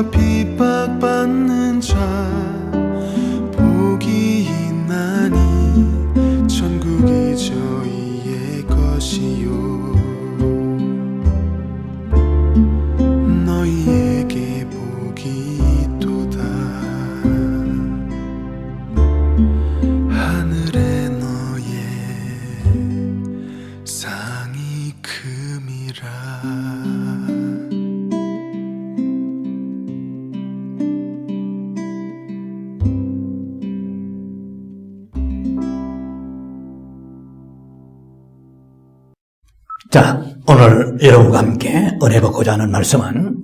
저 핍박받는 자 복이 있나니 천국이 저희의 것이요 너희에게 복이 있도다 하늘에 너의 상이 금이라. 자, 오늘 여러분과 함께 은혜받고자 하는 말씀은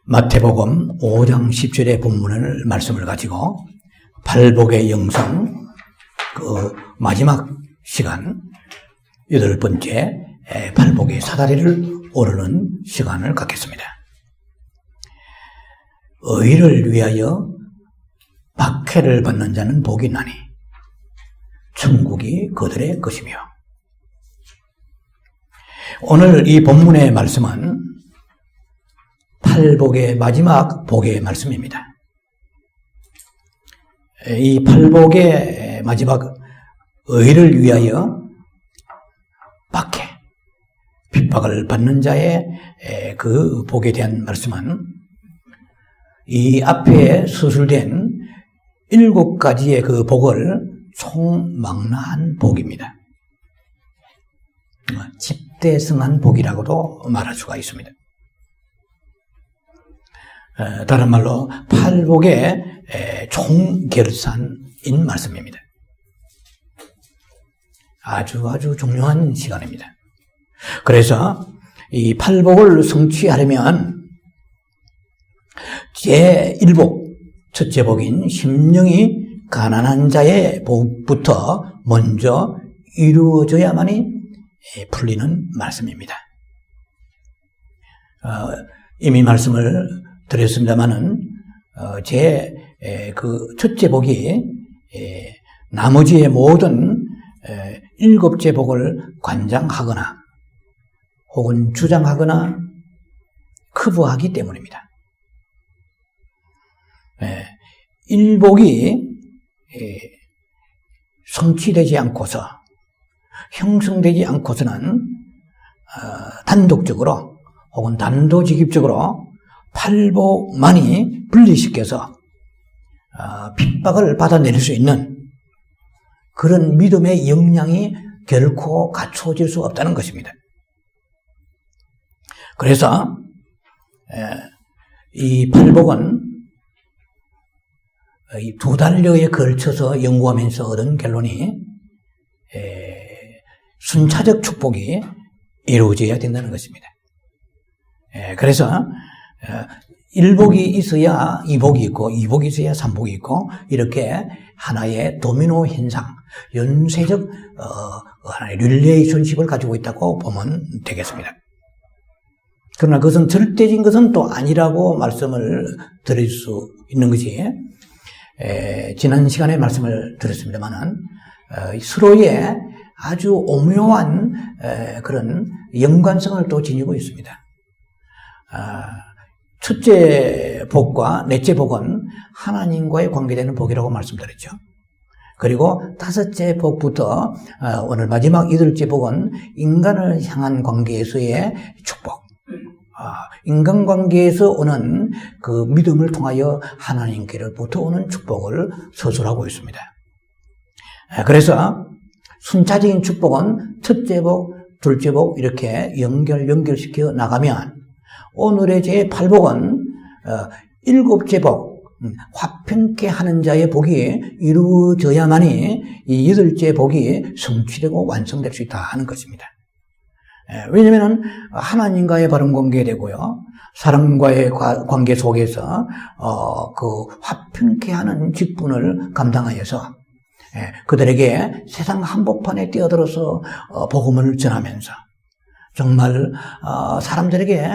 마태복음 5장 10절의 본문을 말씀을 가지고 팔복의 영성 그 마지막 시간 8번째 팔복의 사다리를 오르는 시간을 갖겠습니다. 의를 위하여 박해를 받는 자는 복이 나니 천국이 그들의 것이며. 오늘 이 본문의 말씀은 팔복의 마지막 복의 말씀입니다. 이 팔복의 마지막 의를 위하여 박해, 핍박을 받는 자의 그 복에 대한 말씀은 이 앞에 서술된 7가지의 그 복을 총망라한 복입니다. 집대성한 복이라고도 말할 수가 있습니다. 다른 말로 팔복의 총결산인 말씀입니다. 아주 중요한 시간입니다. 그래서 이 팔복을 성취하려면 제1복, 첫째 복인 심령이 가난한 자의 복부터 먼저 이루어져야만이 풀리는 말씀입니다. 이미 말씀을 드렸습니다마는 그 첫째 복이 나머지의 모든 7째 복을 관장하거나 혹은 주장하거나 커버하기 때문입니다. 1복이 성취되지 않고서 형성되지 않고서는 단독적으로 혹은 단도직입적으로 팔복만이 분리시켜서 핍박을 받아낼 수 있는 그런 믿음의 역량이 결코 갖춰질 수 없다는 것입니다. 그래서 이 팔복은 2달여에 걸쳐서 연구하면서 얻은 결론이 순차적 축복이 이루어져야 된다는 것입니다. 그래서 1복이 있어야 2복이 있고 2복이 있어야 3복이 있고 이렇게 하나의 도미노 현상, 연쇄적 하나의 릴레이션십을 가지고 있다고 보면 되겠습니다. 그러나 그것은 절대적인 것은 또 아니라고 말씀을 드릴 수 있는 것이 지난 시간에 말씀을 드렸습니다만은 서로의 아주 오묘한 그런 연관성을 또 지니고 있습니다. 첫째 복과 넷째 복은 하나님과의 관계되는 복이라고 말씀드렸죠. 그리고 5째 복부터 오늘 마지막 8째 복은 인간을 향한 관계에서의 축복, 인간관계에서 오는 그 믿음을 통하여 하나님께로부터 오는 축복을 서술하고 있습니다. 그래서 순차적인 축복은 첫째 복, 둘째 복 이렇게 연결시켜 나가면 오늘의 제8복은 7째 복, 화평케 하는 자의 복이 이루어져야만이 이 8째 복이 성취되고 완성될 수 있다 하는 것입니다. 왜냐하면 하나님과의 바른 관계되고요, 사람과의 관계 속에서 그 화평케 하는 직분을 감당하여서 그들에게 세상 한복판에 뛰어들어서 복음을 전하면서 정말 사람들에게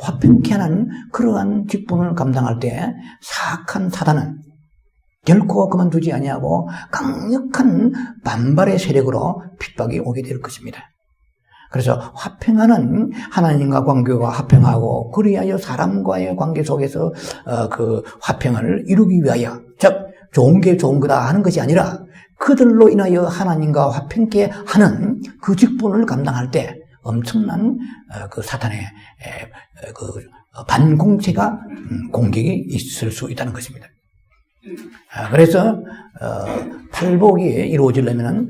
화평케 하는 그러한 직분을 감당할 때 사악한 사단은 결코 그만두지 아니하고 강력한 반발의 세력으로 핍박이 오게 될 것입니다. 그래서 화평하는 하나님과 관계가 화평하고 그리하여 사람과의 관계 속에서 그 화평을 이루기 위하여 즉 좋은 게 좋은 거다 하는 것이 아니라 그들로 인하여 하나님과 화평케 하는 그 직분을 감당할 때 엄청난 그 사탄의 그 반공체가 공격이 있을 수 있다는 것입니다. 그래서 팔복이 이루어지려면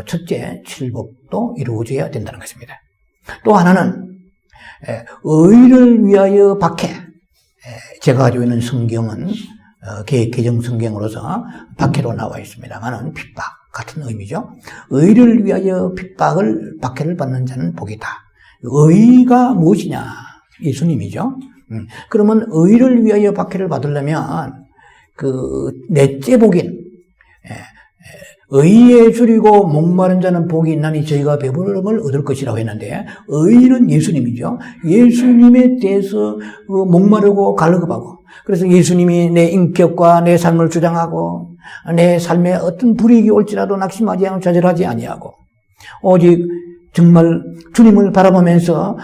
첫째 칠복도 이루어져야 된다는 것입니다. 또 하나는 의를 위하여 박해. 제가 가지고 있는 성경은 개정 성경으로서 박해로 나와 있습니다만은 핍박 같은 의미죠. 의를 위하여 박해를 받는 자는 복이다. 의가 무엇이냐? 예수님이죠. 그러면 의를 위하여 박해를 받으려면 그 넷째 복인 의에 줄이고 목마른 자는 복이 있나니 저희가 배부름을 얻을 것이라고 했는데 의는 예수님이죠. 예수님에 대해서 목마르고 갈급하고 그래서 예수님이 내 인격과 내 삶을 주장하고 내 삶에 어떤 불이익이 올지라도 낙심하지 않고 좌절하지 아니하고 오직 정말 주님을 바라보면서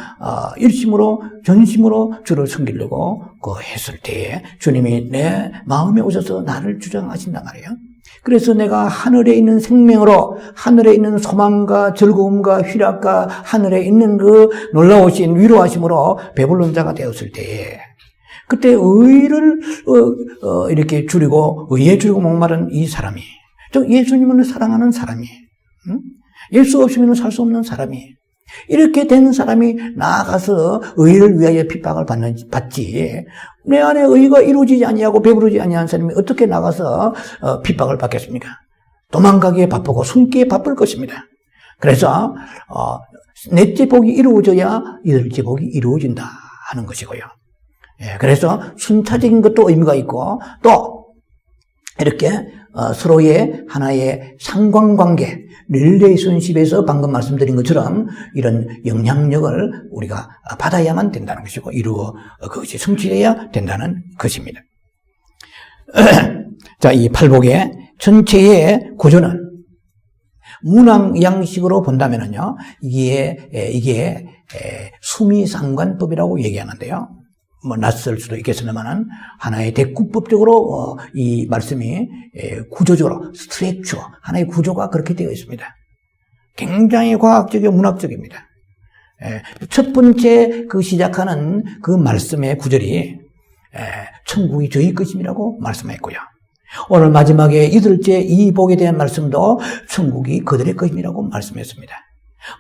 일심으로 전심으로 주를 섬기려고 했을 때에 주님이 내 마음에 오셔서 나를 주장하신단 말이에요. 그래서 내가 하늘에 있는 생명으로 하늘에 있는 소망과 즐거움과 희락과 하늘에 있는 그 놀라우신 위로하심으로 배부른 자가 되었을 때에 그때 의를 이렇게 줄이고 의에 줄이고 목마른 이 사람이 즉 예수님을 사랑하는 사람이 예수 없이는 살 수 없는 사람이 이렇게 된 사람이 나아가서 의를 위하여 핍박을 받지 내 안에 의가 이루어지지 아니하고 배부르지 아니한 사람이 어떻게 나가서 핍박을 받겠습니까? 도망가기에 바쁘고 숨기에 바쁠 것입니다. 그래서 넷째 복이 이루어져야 여덟째 복이 이루어진다 하는 것이고요. 그래서 순차적인 것도 의미가 있고 또 이렇게 서로의 하나의 상관관계 릴레이션십에서 방금 말씀드린 것처럼 이런 영향력을 우리가 받아야만 된다는 것이고 그것이 성취되어야 된다는 것입니다. 자, 이 팔복의 전체의 구조는 문학 양식으로 본다면은요, 이게 수미상관법이라고 얘기하는데요. 낯설 수도 있겠습니다만 하나의 대구법적으로 이 말씀이 구조적으로 스트렉처 하나의 구조가 그렇게 되어 있습니다. 굉장히 과학적이고 문학적입니다. 첫 번째 그 시작하는 그 말씀의 구절이 천국이 저희 것임이라고 말씀했고요. 오늘 마지막에 여덟째 이 복에 대한 말씀도 천국이 그들의 것임이라고 말씀했습니다.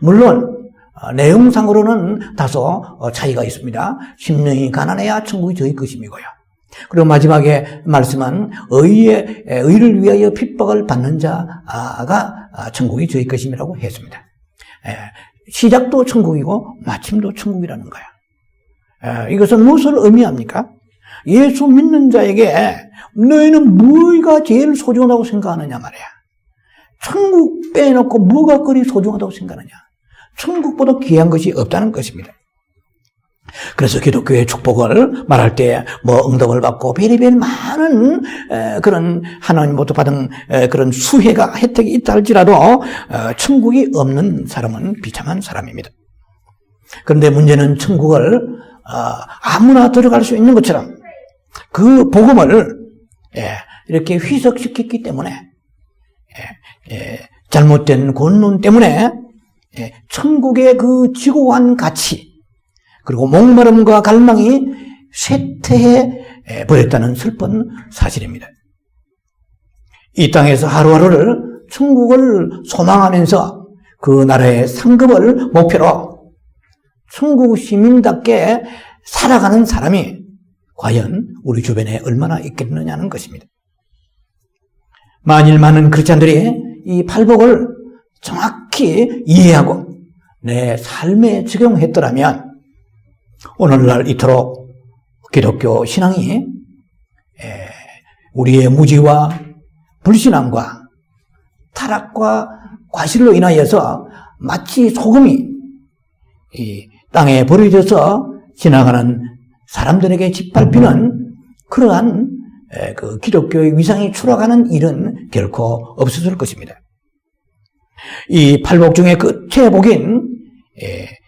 물론 내용상으로는 다소 차이가 있습니다. 심령이 가난해야 천국이 저희 것임이고요. 그리고 마지막에 말씀은 의를 위하여 핍박을 받는 자가 천국이 저희 것임이라고 했습니다. 시작도 천국이고 마침도 천국이라는 거예요. 이것은 무엇을 의미합니까? 예수 믿는 자에게 너희는 뭐가 제일 소중하다고 생각하느냐 말이야. 천국 빼놓고 뭐가 그리 소중하다고 생각하느냐. 천국보다 귀한 것이 없다는 것입니다. 그래서 기독교의 축복을 말할 때 응답을 받고 별의별 많은 그런 하나님부터 받은 그런 수혜가 혜택이 있다 할지라도 천국이 없는 사람은 비참한 사람입니다. 그런데 문제는 천국을 아무나 들어갈 수 있는 것처럼 그 복음을 이렇게 희석시켰기 때문에 잘못된 권론 때문에 천국의 그 지고한 가치 그리고 목마름과 갈망이 쇠퇴해 버렸다는 슬픈 사실입니다. 이 땅에서 하루하루를 천국을 소망하면서 그 나라의 상급을 목표로 천국 시민답게 살아가는 사람이 과연 우리 주변에 얼마나 있겠느냐는 것입니다. 만일 많은 크리스찬들이 이 팔복을 정확히 이해하고 내 삶에 적용했더라면 오늘날 이토록 기독교 신앙이 우리의 무지와 불신앙과 타락과 과실로 인하여서 마치 소금이 이 땅에 버려져서 지나가는 사람들에게 짓밟히는 그러한 그 기독교의 위상이 추락하는 일은 결코 없었을 것입니다. 이 팔복 중에 끝의 복인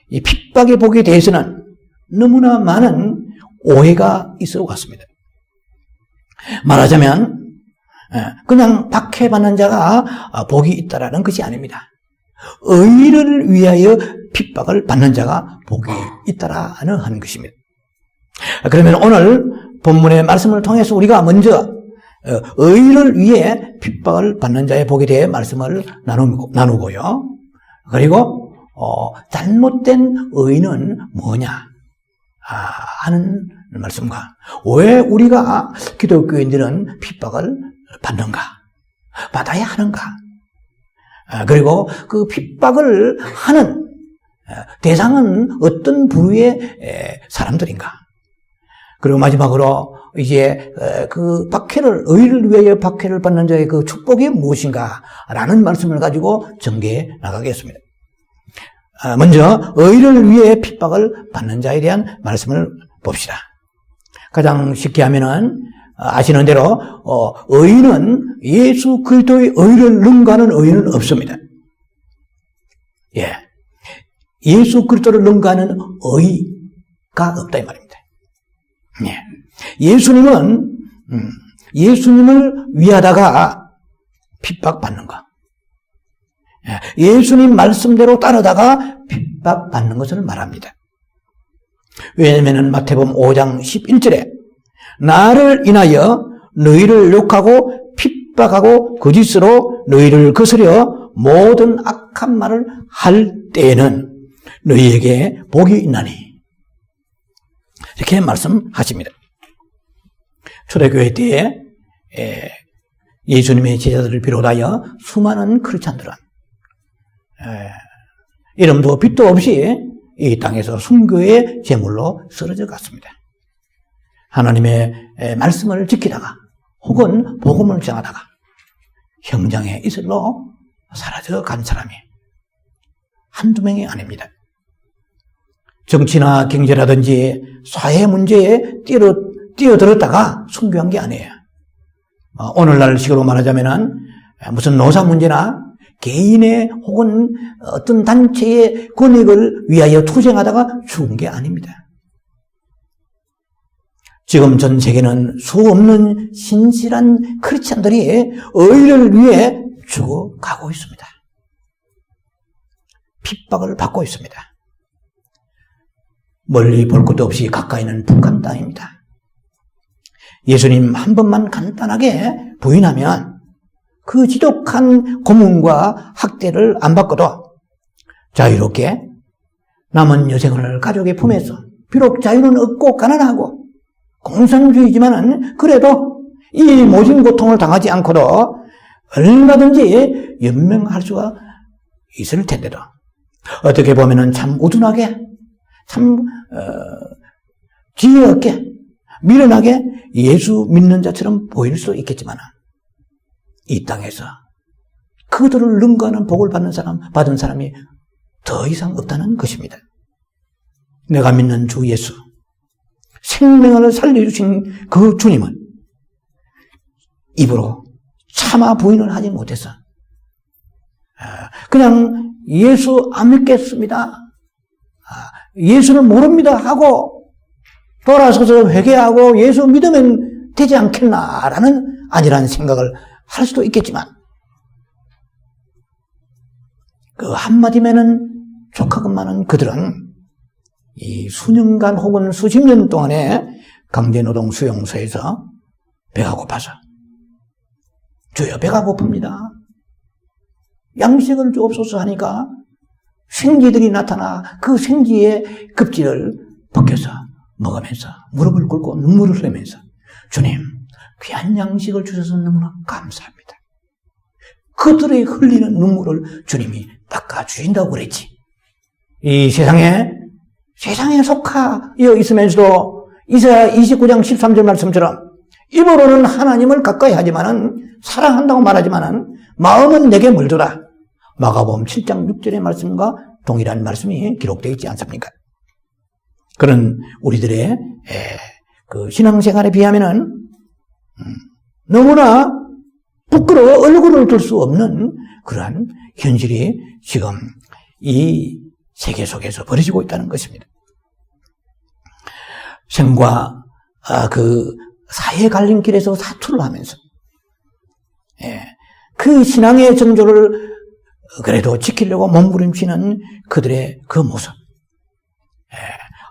이 핍박의 복에 대해서는 너무나 많은 오해가 있어 왔습니다. 말하자면 그냥 박해받는 자가 복이 있다라는 것이 아닙니다. 의를 위하여 핍박을 받는 자가 복이 있다라는 하는 것입니다. 그러면 오늘 본문의 말씀을 통해서 우리가 먼저 의를 위해 핍박을 받는 자의 복에 대해 말씀을 나누고요. 그리고 잘못된 의는 뭐냐 하는 말씀과 왜 우리가 기독교인들은 핍박을 받는가, 받아야 하는가, 그리고 그 핍박을 하는 대상은 어떤 부류의 사람들인가, 그리고 마지막으로 이제 그 박해를, 의를 위하여 박해를 받는 자의 그 축복이 무엇인가라는 말씀을 가지고 전개해 나가겠습니다. 먼저 의를 위해 핍박을 받는 자에 대한 말씀을 봅시다. 가장 쉽게 하면은 아시는 대로 의는 예수 그리스도의 의를 능가하는 의는 없습니다. 예, 예수 그리스도를 능가하는 의가 없다 이 말입니다. 예, 예수님을 위하다가 핍박받는 것, 예수님 말씀대로 따르다가 핍박받는 것을 말합니다. 왜냐하면 마태복음 5장 11절에 나를 인하여 너희를 욕하고 핍박하고 거짓으로 너희를 거스려 모든 악한 말을 할 때에는 너희에게 복이 있나니, 이렇게 말씀하십니다. 초대교회 때에 예수님의 제자들을 비롯하여 수많은 크리스찬들은 이름도 빛도 없이 이 땅에서 순교의 제물로 쓰러져 갔습니다. 하나님의 말씀을 지키다가 혹은 복음을 전하다가 형장의 이슬로 사라져 간 사람이 한두 명이 아닙니다. 정치나 경제라든지 사회 문제에 뛰어들었다가 순교한 게 아니에요. 오늘날 식으로 말하자면은 무슨 노사 문제나 개인의 혹은 어떤 단체의 권익을 위하여 투쟁하다가 죽은 게 아닙니다. 지금 전 세계는 수 없는 신실한 크리스찬들이 의를 위해 죽어가고 있습니다. 핍박을 받고 있습니다. 멀리 볼 것도 없이 가까이는 북한 땅입니다. 예수님 한 번만 간단하게 부인하면 그 지독한 고문과 학대를 안 받고도 자유롭게 남은 여생을 가족의 품에서 비록 자유는 없고 가난하고 공산주의지만은 그래도 이 모진 고통을 당하지 않고도 얼마든지 연명할 수가 있을 텐데도 어떻게 보면은 참 우둔하게, 참 지혜 없게, 미련하게 예수 믿는 자처럼 보일 수도 있겠지만 이 땅에서 그들을 능가하는 복을 받은 사람이 더 이상 없다는 것입니다. 내가 믿는 주 예수, 생명을 살려주신 그 주님은 입으로 차마 부인을 하지 못해서 그냥 예수 안 믿겠습니다, 예수는 모릅니다 하고 돌아서서 회개하고 예수 믿으면 되지 않겠나라는 아니라는 생각을 할 수도 있겠지만 그 한마디면은 족하건만은 그들은 이 수년간 혹은 수십 년 동안의 강제노동 수용소에서 배가 고파서 주여 배가 고픕니다, 양식을 주옵소서 하니까 생쥐들이 나타나 그 생쥐의 급지를 벗겨서 먹으면서 무릎을 꿇고 눈물을 흘리면서 주님 귀한 양식을 주셔서 너무나 감사합니다. 그들의 흘리는 눈물을 주님이 닦아주신다고 그랬지. 이 세상에 속하여 있으면서도 이사야 29장 13절 말씀처럼 입으로는 하나님을 가까이 하지만은 사랑한다고 말하지만은 마음은 내게 멀더라. 마가복음 7장 6절의 말씀과 동일한 말씀이 기록되어 있지 않습니까? 그런 우리들의 그 신앙생활에 비하면은 너무나 부끄러워 얼굴을 들 수 없는 그러한 현실이 지금 이 세계 속에서 벌어지고 있다는 것입니다. 생과 그 사회 갈림길에서 사투를 하면서 그 신앙의 정조를 그래도 지키려고 몸부림치는 그들의 그 모습.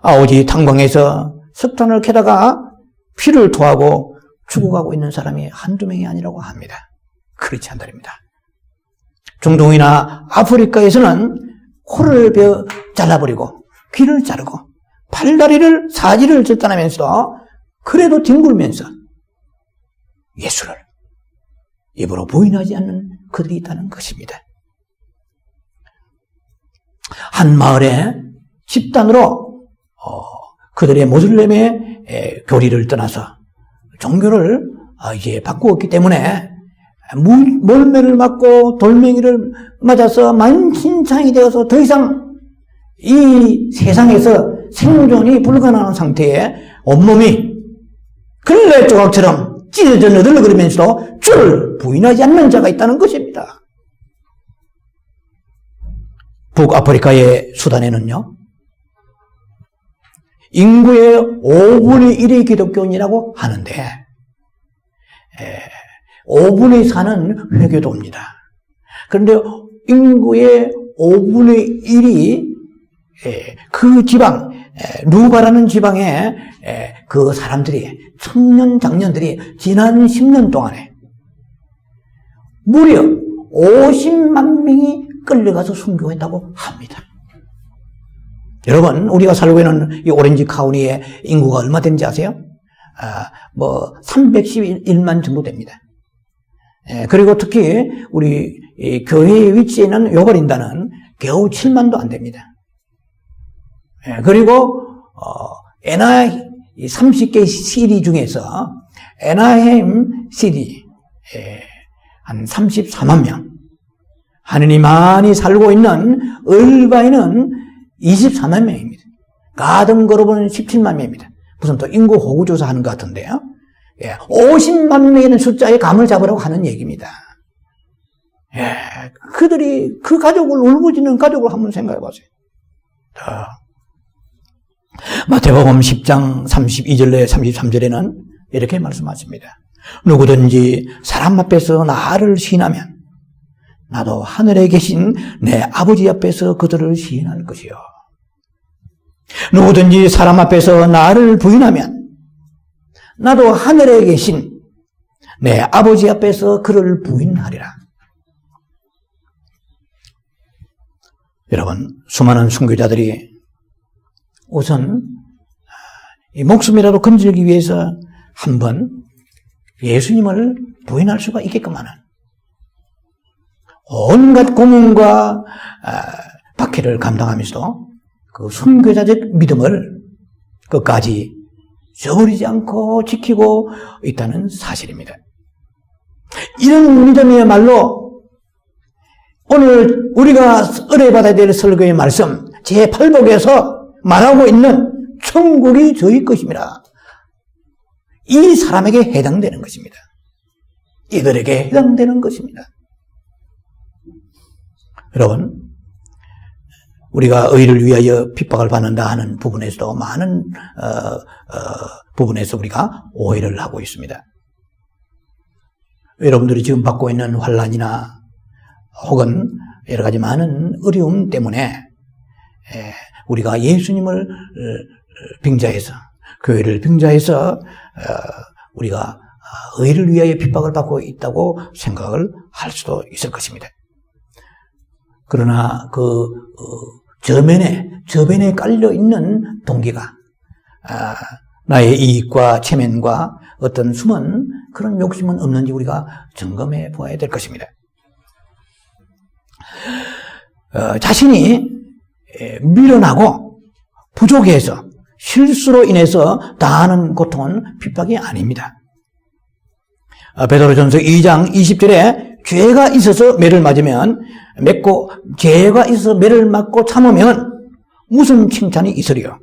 아오지 탄광에서 석탄을 캐다가 피를 토하고 죽어가고 있는 사람이 한두 명이 아니라고 합니다. 그렇지 않다입니다. 중동이나 아프리카에서는 코를 잘라버리고 귀를 자르고 팔다리를 사지를 절단하면서도 그래도 뒹굴면서 예수를 입으로 부인하지 않는 그들이 있다는 것입니다. 한 마을에 집단으로 그들의 모슬렘의 교리를 떠나서 종교를 이제 바꾸었기 때문에 몰매를 맞고 돌멩이를 맞아서 만신창이 되어서 더 이상 이 세상에서 생존이 불가능한 상태에 온몸이 근래 조각처럼 찢어져 너덜거리면서도 주를 부인하지 않는 자가 있다는 것입니다. 북아프리카의 수단에는요, 인구의 5분의 1이 기독교인이라고 하는데 5분의 4는 회교도입니다. 그런데 인구의 5분의 1이 그 지방, 루바라는 지방에 그 사람들이, 청년 장년들이 지난 10년 동안에 무려 50만 명이 끌려가서 순교했다고 합니다. 여러분, 우리가 살고 있는 이 오렌지 카운티의 인구가 얼마 되는지 아세요? 311만 정도 됩니다. 그리고 특히 우리 교회의 위치에 있는 요바린다는 겨우 7만도 안 됩니다. 그리고 NI 30개 시리 중에서 NIM 시리 한 34만 명, 하느님만이 살고 있는 얼바인은 24만 명입니다. 가든그룹은 17만 명입니다. 무슨 또 인구 호구조사 하는 것 같은데요. 50만 명이라는 숫자에 감을 잡으라고 하는 얘기입니다. 그들이 그 가족을 울부짖는 가족을 한번 생각해 보세요. 마태복음 10장 32절에 33절에는 이렇게 말씀하십니다. 누구든지 사람 앞에서 나를 시인하면 나도 하늘에 계신 내 아버지 앞에서 그들을 시인할 것이요. 누구든지 사람 앞에서 나를 부인하면 나도 하늘에 계신 내 아버지 앞에서 그를 부인하리라. 여러분, 수많은 순교자들이 우선 이 목숨이라도 건지기 위해서 한번 예수님을 부인할 수가 있게끔 하는 온갖 고문과 박해를 감당하면서도 그 순교자적 믿음을 끝까지 저버리지 않고 지키고 있다는 사실입니다. 이런 믿음이야말로 오늘 우리가 의뢰받아야 될 설교의 말씀 제8복에서 말하고 있는 천국이 저희 것입니다. 이 사람에게 해당되는 것입니다. 이들에게 해당되는 것입니다. 여러분, 우리가 의를 위하여 핍박을 받는다 하는 부분에서도 많은 부분에서 우리가 오해를 하고 있습니다. 여러분들이 지금 받고 있는 환난이나 혹은 여러 가지 많은 어려움 때문에 우리가 예수님을 빙자해서, 교회를 빙자해서 우리가 의를 위하여 핍박을 받고 있다고 생각을 할 수도 있을 것입니다. 그러나 그 저변에 깔려 있는 동기가 나의 이익과 체면과 어떤 숨은 그런 욕심은 없는지 우리가 점검해 보아야 될 것입니다. 자신이 미련하고 부족해서 실수로 인해서 당하는 고통은 핍박이 아닙니다. 베드로전서 2장 20절에 죄가 있어서 매를 맞으면 맺고 죄가 있어서 매를 맞고 참으면 무슨 칭찬이 있으리요?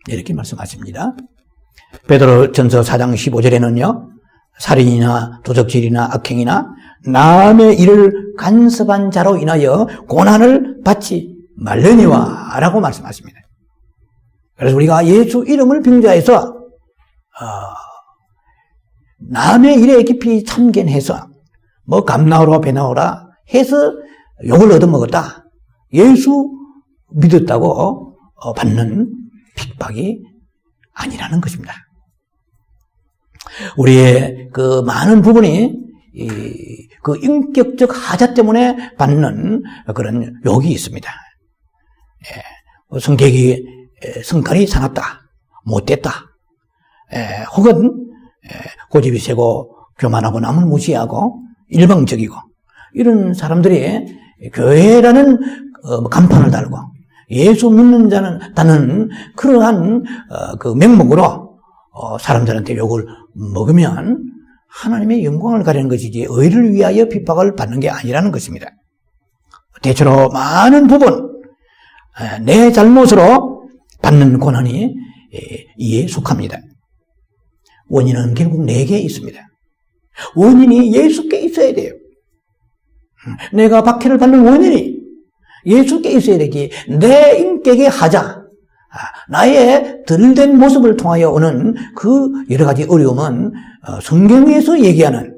이렇게 말씀하십니다. 베드로전서 4장 15절에는요. 살인이나 도적질이나 악행이나 남의 일을 간섭한 자로 인하여 고난을 받지 말려니와 라고 말씀하십니다. 그래서 우리가 예수 이름을 빙자해서 남의 일에 깊이 참견해서 뭐 감나오라 배나오라 해서 욕을 얻어먹었다. 예수 믿었다고 받는 핍박이 아니라는 것입니다. 우리의 그 많은 부분이 그 인격적 하자 때문에 받는 그런 욕이 있습니다. 성격이 성깔이 사납다, 못됐다, 혹은 고집이 세고 교만하고 남을 무시하고 일방적이고 이런 사람들이 교회라는 간판을 달고 예수 믿는 자는 그러한 그 명목으로 사람들한테 욕을 먹으면 하나님의 영광을 가리는 것이지 의를 위하여 핍박을 받는 게 아니라는 것입니다. 대체로 많은 부분 내 잘못으로 받는 고난이 이에 속합니다. 원인은 결국 내게 있습니다. 원인이 예수께 있어야 돼요. 내가 박해를 받는 원인이 예수께 있어야 되지 내 인격의 하자, 나의 들된 모습을 통하여 오는 그 여러 가지 어려움은 성경에서 얘기하는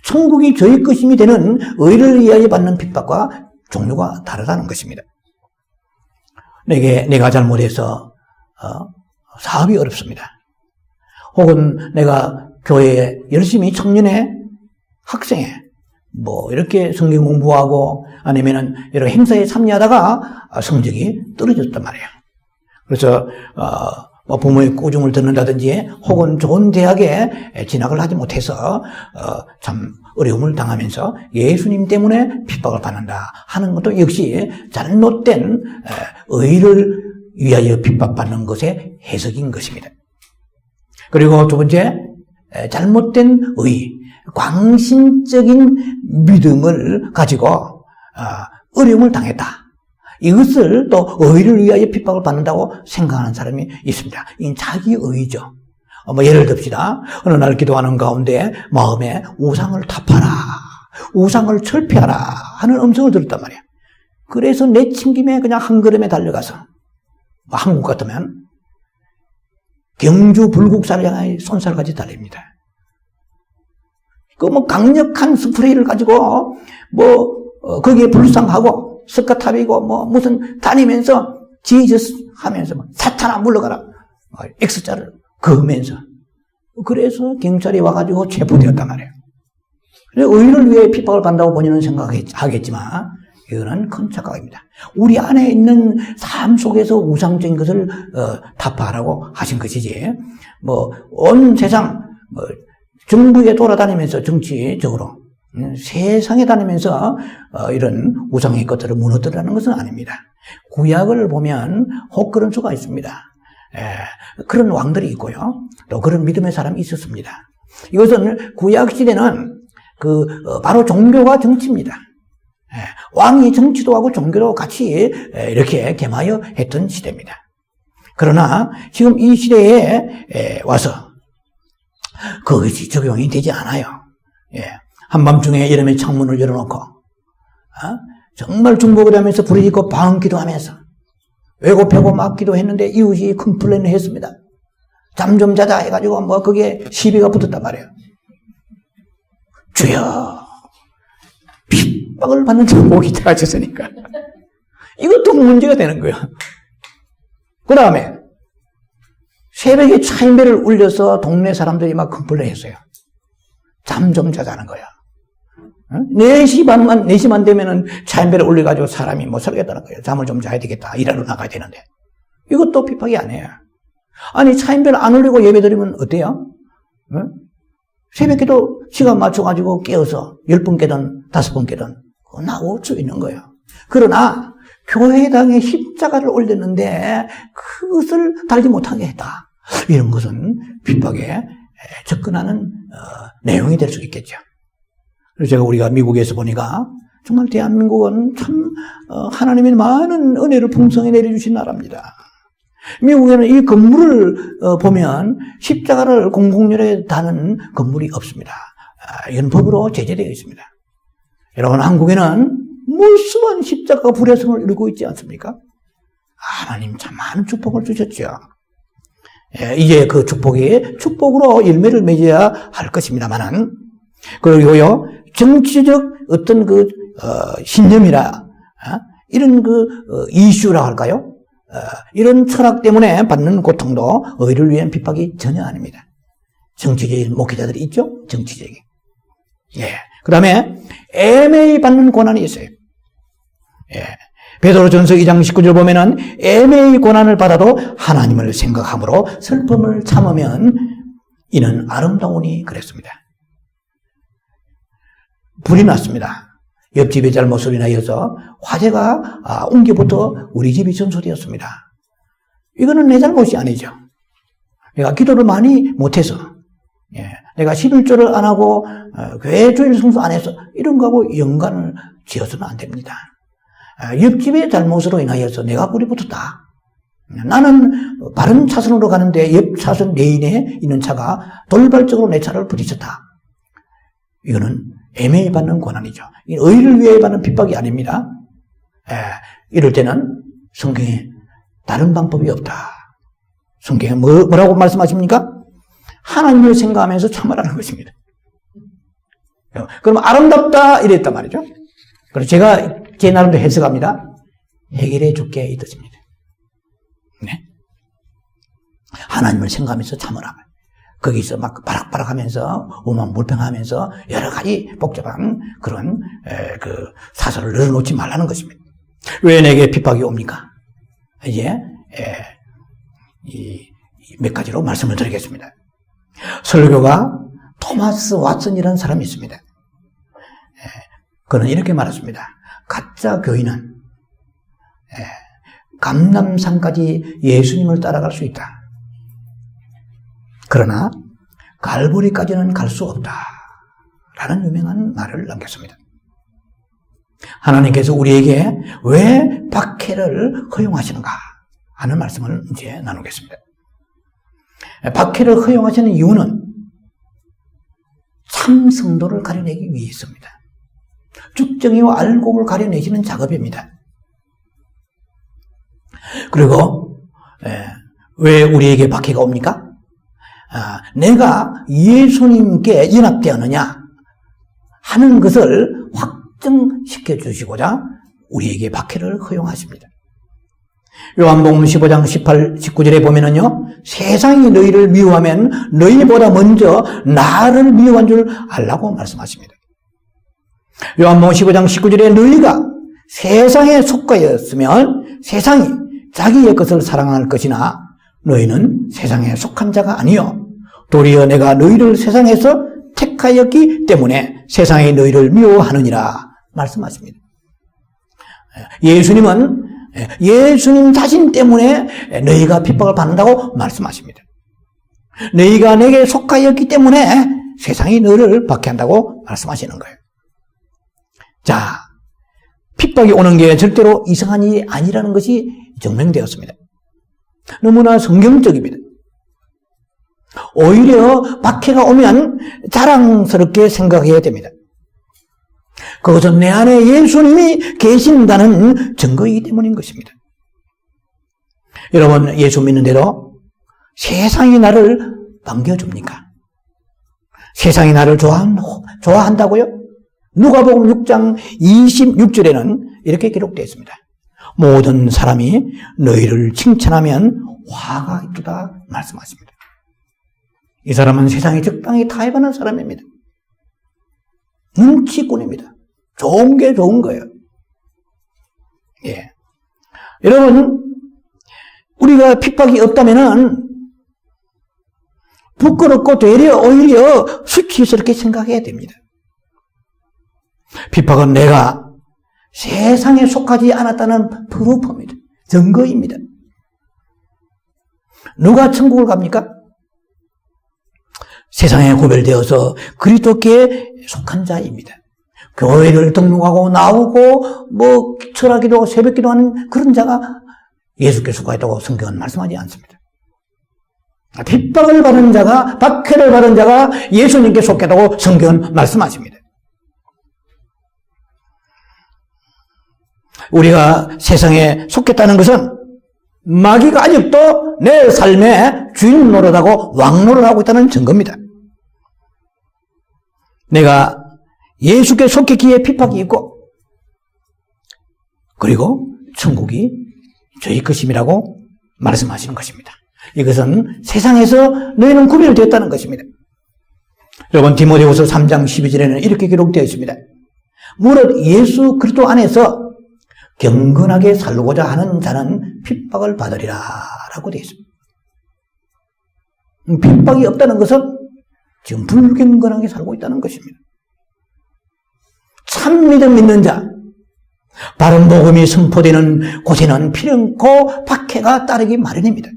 천국이 저희 것임이 되는 의를 위하여 받는 핍박과 종류가 다르다는 것입니다. 내가 잘못해서 사업이 어렵습니다. 혹은 내가 교회에 열심히 청년회, 학생회 뭐 이렇게 성경 공부하고 아니면은 여러 행사에 참여하다가 성적이 떨어졌단 말이에요. 그래서 부모의 꾸중을 듣는다든지 혹은 좋은 대학에 진학을 하지 못해서 참 어려움을 당하면서 예수님 때문에 핍박을 받는다 하는 것도 역시 잘못된 의를 위하여 핍박받는 것의 해석인 것입니다. 그리고 두 번째, 잘못된 의, 광신적인 믿음을 가지고 어려움을 당했다. 이것을 또 의를 위하여 핍박을 받는다고 생각하는 사람이 있습니다. 이건 자기 의죠. 예를 듭시다. 어느 날 기도하는 가운데 마음에 우상을 타파라, 우상을 철폐하라 하는 음성을 들었단 말이에요. 그래서 내친김에 그냥 한 걸음에 달려가서 한국 같으면 경주 불국사를 향해 손살까지 달립니다. 강력한 스프레이를 가지고 거기에 불상하고 스카탑이고 무슨 다니면서 지저스 하면서 사탄아 물러가라 X자를 그으면서 그래서 경찰이 와가지고 체포되었단 말이에요. 의를 위해 핍박을 받는다고 본인은 생각하겠지만 이거는 큰 착각입니다. 우리 안에 있는 삶 속에서 우상적인 것을 타파하라고 하신 것이지 온 세상 정부에 돌아다니면서 정치적으로 세상에 다니면서 이런 우상의 것들을 무너뜨리라는 것은 아닙니다. 구약을 보면 혹 그런 수가 있습니다. 그런 왕들이 있고요. 또 그런 믿음의 사람이 있었습니다. 이것은 구약 시대는 바로 종교와 정치입니다. 왕이 정치도 하고 종교도 같이 이렇게 겸하여 했던 시대입니다. 그러나 지금 이 시대에 와서 그것이 적용이 되지 않아요. 한밤중에 여름에 창문을 열어놓고 정말 중복을 하면서 부르짖고 방언기도 하면서 외고패고 막 기도했는데 이웃이 컴플레인을 했습니다. 잠 좀 자자 해가지고 거기에 시비가 붙었단 말이에요. 주여 핍박을 받는 목이 작아졌으니까 이것도 문제가 되는 거예요. 그 다음에 새벽에 차인배를 울려서 동네 사람들이 막 컴플레인 했어요. 잠 좀 자자는 거야. 4시만 되면은 차인배를 울려가지고 사람이 못 살겠다는 거예요. 잠을 좀 자야 되겠다. 일하러 나가야 되는데. 이것도 핍박이 아니에요. 아니, 차인배를 안 울리고 예배 드리면 어때요? 새벽에도 시간 맞춰가지고 깨어서 10번 깨든 5번 깨든 나올 수 있는 거예요. 그러나 교회당에 십자가를 올렸는데 그것을 달지 못하게 했다. 이런 것은 핍박에 접근하는 내용이 될 수 있겠죠. 그래서 우리가 미국에서 보니까 정말 대한민국은 참 하나님의 많은 은혜를 풍성히 내려주신 나라입니다. 미국에는 이 건물을 보면 십자가를 공공연하게 다는 건물이 없습니다. 이건 법으로 제재되어 있습니다. 여러분, 한국에는 무수한 십자가가 불야성을 이루고 있지 않습니까? 하나님 참 많은 축복을 주셨죠. 이제 그 축복으로 열매를 맺어야 할 것입니다만은, 그리고요, 정치적 어떤 신념이나, 이런 이슈라 할까요? 이런 철학 때문에 받는 고통도 의를 위한 핍박이 전혀 아닙니다. 정치적인 목회자들이 있죠? 정치적인. 그 다음에 애매히 받는 고난이 있어요. 베드로전서 2장 19절 보면은 애매히 고난을 받아도 하나님을 생각함으로 슬픔을 참으면 이는 아름다우니 그랬습니다. 불이 났습니다. 옆집의 잘못으로 인하여서 화재가 옮겨부터 우리 집이 전소되었습니다. 이거는 내 잘못이 아니죠. 내가 기도를 많이 못해서, 내가 11조를 안 하고 교회 주일 성수 안 해서 이런 거하고 연관을 지어서는 안 됩니다. 옆집의 잘못으로 인하여서 내가 불이 붙었다. 나는 바른 차선으로 가는데 옆 차선 레인에 있는 차가 돌발적으로 내 차를 부딪혔다. 이거는 애매히 받는 고난이죠. 의를 위해 받는 핍박이 아닙니다. 이럴 때는 성경에 다른 방법이 없다. 성경에 뭐라고 말씀하십니까? 하나님을 생각하면서 참으라는 것입니다. 그럼 아름답다 이랬단 말이죠. 그래서 제가 제 나름대로 해석합니다. 해결해 줄게 이 뜻입니다. 하나님을 생각하면서 참으라. 거기서 막 바락바락 하면서 우만불평하면서 여러 가지 복잡한 그런 사설을 늘어놓지 말라는 것입니다. 왜 내게 핍박이 옵니까? 이제 몇 가지로 말씀을 드리겠습니다. 설교가 토마스 왓슨이라는 사람이 있습니다. 그는 이렇게 말했습니다. 가짜 교인은 감람산까지 예수님을 따라갈 수 있다. 그러나 갈보리까지는 갈 수 없다. 라는 유명한 말을 남겼습니다. 하나님께서 우리에게 왜 박해를 허용하시는가 하는 말씀을 이제 나누겠습니다. 박해를 허용하시는 이유는 참 성도를 가려내기 위해서입니다. 죽정이와 알곡을 가려내시는 작업입니다. 그리고 왜 우리에게 박해가 옵니까? 내가 예수님께 연합되었느냐 하는 것을 확증시켜 주시고자 우리에게 박해를 허용하십니다. 요한복음 15장 18, 19절에 보면은요, 세상이 너희를 미워하면 너희보다 먼저 나를 미워한 줄 알라고 말씀하십니다. 요한복음 15장 19절에 너희가 세상에 속하였으면 세상이 자기의 것을 사랑할 것이나 너희는 세상에 속한 자가 아니요 도리어 내가 너희를 세상에서 택하였기 때문에 세상이 너희를 미워하느니라 말씀하십니다. 예수님은 예수님 자신 때문에 너희가 핍박을 받는다고 말씀하십니다. 너희가 내게 속하였기 때문에 세상이 너희를 박해한다고 말씀하시는 거예요. 자, 핍박이 오는 게 절대로 이상한 일이 아니라는 것이 증명되었습니다. 너무나 성경적입니다. 오히려 박해가 오면 자랑스럽게 생각해야 됩니다. 그것은 내 안에 예수님이 계신다는 증거이기 때문인 것입니다. 여러분, 예수 믿는데도 세상이 나를 반겨줍니까? 세상이 나를 좋아한다고요? 누가복음 6장 26절에는 이렇게 기록되어 있습니다. 모든 사람이 너희를 칭찬하면 화가 있도다 말씀하십니다. 이 사람은 세상에 적당히 타협하는 사람입니다. 눈치꾼입니다. 좋은 게 좋은 거예요. 여러분, 우리가 핍박이 없다면은 부끄럽고 되려 오히려 수치스럽게 생각해야 됩니다. 핍박은 내가 세상에 속하지 않았다는 프루프입니다. 증거입니다. 누가 천국을 갑니까? 세상에 구별되어서 그리스도께 속한 자입니다. 교회를 등록하고 나오고 철학기도 새벽기도하는 그런 자가 예수께 속하였다고 성경은 말씀하지 않습니다. 핍박을 받은 자가, 박해를 받은 자가 예수님께 속했다고 성경은 말씀하십니다. 우리가 세상에 속했다는 것은 마귀가 아직도 내 삶의 주인 노릇하고 왕 노릇하고 있다는 증거입니다. 내가 예수께 속했기에 핍박이 있고, 그리고 천국이 저희 것임이라고 말씀하시는 것입니다. 이것은 세상에서 너희는 구별되었다는 것입니다. 여러분, 디모데후서 3장 12절에는 이렇게 기록되어 있습니다. 무릇 예수 그리스도 안에서 경건하게 살고자 하는 자는 핍박을 받으리라 라고 되어 있습니다. 핍박이 없다는 것은 지금 불경건하게 살고 있다는 것입니다. 참 믿음 있는 자, 바른 복음이 선포되는 곳에는 필연코 박해가 따르기 마련입니다.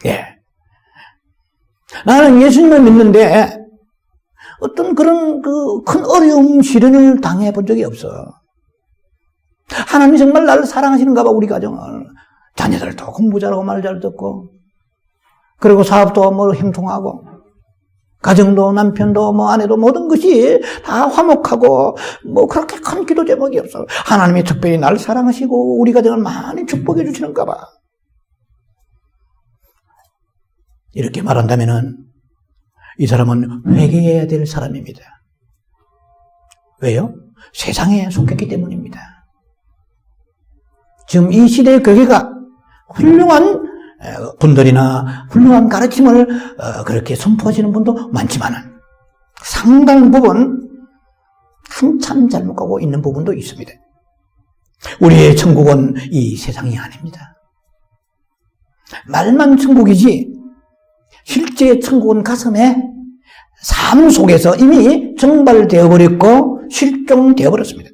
예. 나는 예수님을 믿는데 어떤 그런 큰 어려움, 시련을 당해본 적이 없어. 하나님이 정말 나를 사랑하시는가 봐, 우리 가정을. 자녀들도 공부 잘하고 말 잘 듣고, 그리고 사업도 형통하고, 가정도 남편도 아내도 모든 것이 다 화목하고 그렇게 큰 기도 제목이 없어. 하나님이 특별히 나를 사랑하시고 우리 가정을 많이 축복해 주시는가 봐. 이렇게 말한다면은 이 사람은 회개해야 될 사람입니다. 왜요? 세상에 속했기 때문입니다. 지금 이 시대의 교회가 훌륭한 분들이나 훌륭한 가르침을 그렇게 선포하시는 분도 많지만은 상당 부분 한참 잘못 가고 있는 부분도 있습니다. 우리의 천국은 이 세상이 아닙니다. 말만 천국이지 실제 천국은 가슴에 삶 속에서 이미 정발되어 버렸고 실종되어 버렸습니다.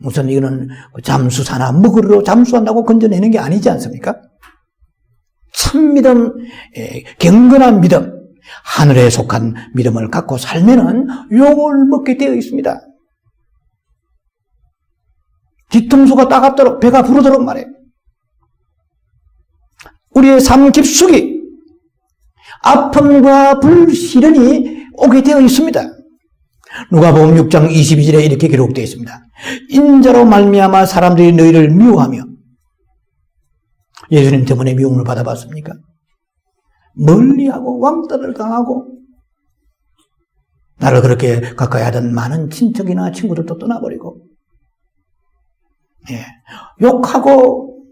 우선 이거는 잠수사나 먹으러 잠수한다고 건져내는 게 아니지 않습니까? 참 믿음, 경건한 믿음, 하늘에 속한 믿음을 갖고 살면은 욕을 먹게 되어 있습니다. 뒤통수가 따갑도록 배가 부르도록 말해요. 우리의 삶 깊숙이 아픔과 불시련이 오게 되어 있습니다. 누가복음 6장 22절에 이렇게 기록되어 있습니다. 인자로 말미암아 사람들이 너희를 미워하며, 예수님 때문에 미움을 받아봤습니까? 멀리하고 왕따를 당하고 나를 그렇게 가까이 하던 많은 친척이나 친구들도 떠나버리고, 욕하고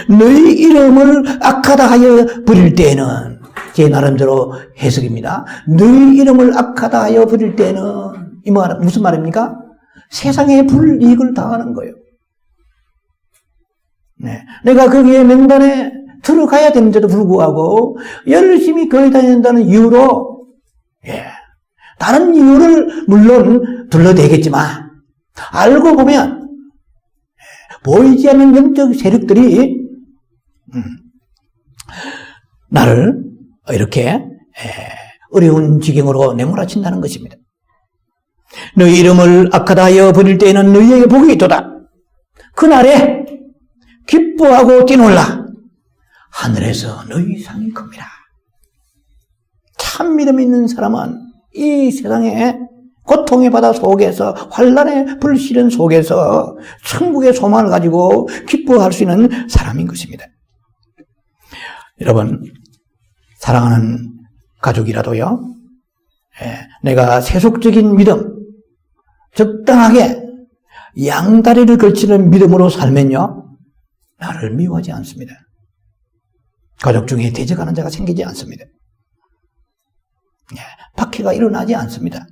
너희 이름을 악하다 하여 부릴 때에는, 제 나름대로 해석입니다. 너희 이름을 악하다 하여 부릴 때는 이 말 무슨 말입니까? 세상에 불이익을 당하는 거예요. 내가 거기에 명단에 들어가야 되는데도 불구하고 열심히 교회 다닌다는 이유로, 다른 이유를 물론 둘러대겠지만 알고 보면 보이지 않는 영적 세력들이 나를 이렇게 어려운 지경으로 내몰아친다는 것입니다. 너희 이름을 악하다 하여 부릴 때에는 너희에게 복이 있도다. 그날에 기뻐하고 뛰놀라. 하늘에서 너희 상이 큽니다. 참 믿음 있는 사람은 이 세상에 고통의 바다 속에서, 환난의 불시련 속에서 천국의 소망을 가지고 기뻐할 수 있는 사람인 것입니다. 여러분, 사랑하는 가족이라도요, 내가 세속적인 믿음, 적당하게 양다리를 걸치는 믿음으로 살면요, 나를 미워하지 않습니다. 가족 중에 대적하는 자가 생기지 않습니다. 박해가 일어나지 않습니다.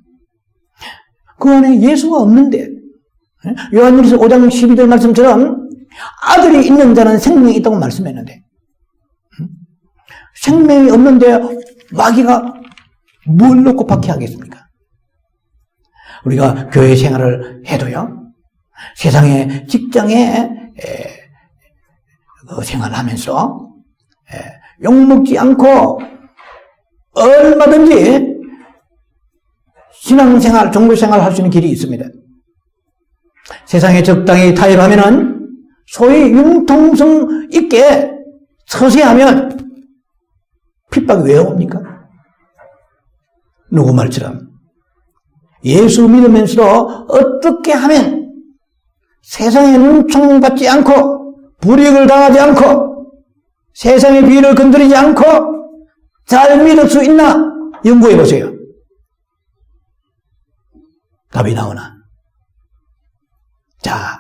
그 안에 예수가 없는데, 요한일서 5장 12절 말씀처럼 아들이 있는 자는 생명이 있다고 말씀했는데, 생명이 없는데 마귀가 뭘 놓고 박해하겠습니까? 우리가 교회 생활을 해도요, 세상에 직장에 생활하면서 욕먹지 않고 얼마든지 신앙생활, 종교생활 할 수 있는 길이 있습니다. 세상에 적당히 타협하면은 소위 융통성 있게 서세하면 핍박이 왜 옵니까? 누구 말처럼 예수 믿으면서도 어떻게 하면 세상에 눈총받지 않고 불이익을 당하지 않고 세상의 비위를 건드리지 않고 잘 믿을 수 있나? 연구해 보세요. 답이 나오나? 자,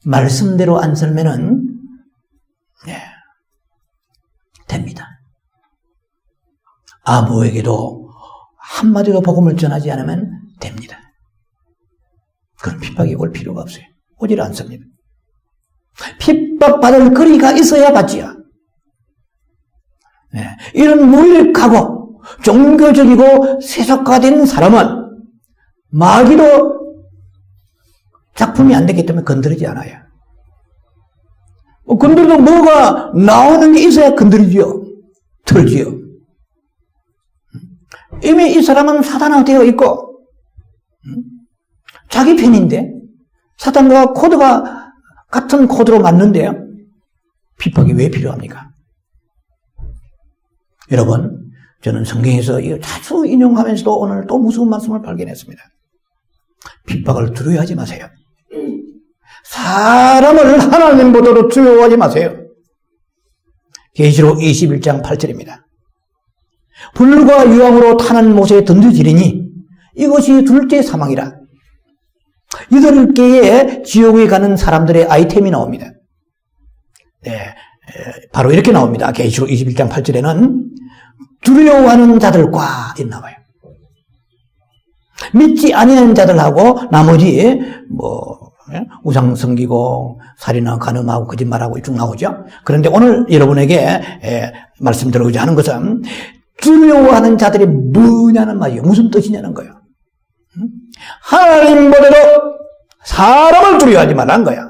말씀대로 안 살면은 됩니다. 아무에게도 한마디로 복음을 전하지 않으면 됩니다. 그런 핍박이 올 필요가 없어요. 오질 않습니다. 핍박받을 거리가 있어야 받지요. 이런 무익하고 종교적이고 세속화된 사람은 마귀도 작품이 안 되기 때문에 건드리지 않아요. 건드려도 뭐가 나오는 게 있어야 건드리지요. 털지요. 이미 이 사람은 사단화되어 있고 자기 편인데 사단과 코드가 같은 코드로 맞는데요. 핍박이 왜 필요합니까? 여러분, 저는 성경에서 이거 자주 인용하면서도 오늘 또 무서운 말씀을 발견했습니다. 핍박을 두려워하지 마세요. 사람을 하나님보다도 두려워하지 마세요. 계시록 21장 8절입니다. 불과 유황으로 타는 못에 던져지리니 이것이 둘째 사망이라. 8개의 지옥에 가는 사람들의 아이템이 나옵니다. 바로 이렇게 나옵니다. 계시록 21장 8절에는 두려워하는 자들과 이렇게 나와요. 믿지 아니하는 자들하고 나머지 우상 섬기고 살인하고 간음하고 거짓말하고 쭉 나오죠. 그런데 오늘 여러분에게 말씀드리고자 하는 것은 두려워하는 자들이 뭐냐는 말이에요. 무슨 뜻이냐는 거예요. 하나님보다도 사람을 두려워하지 말라는 거야.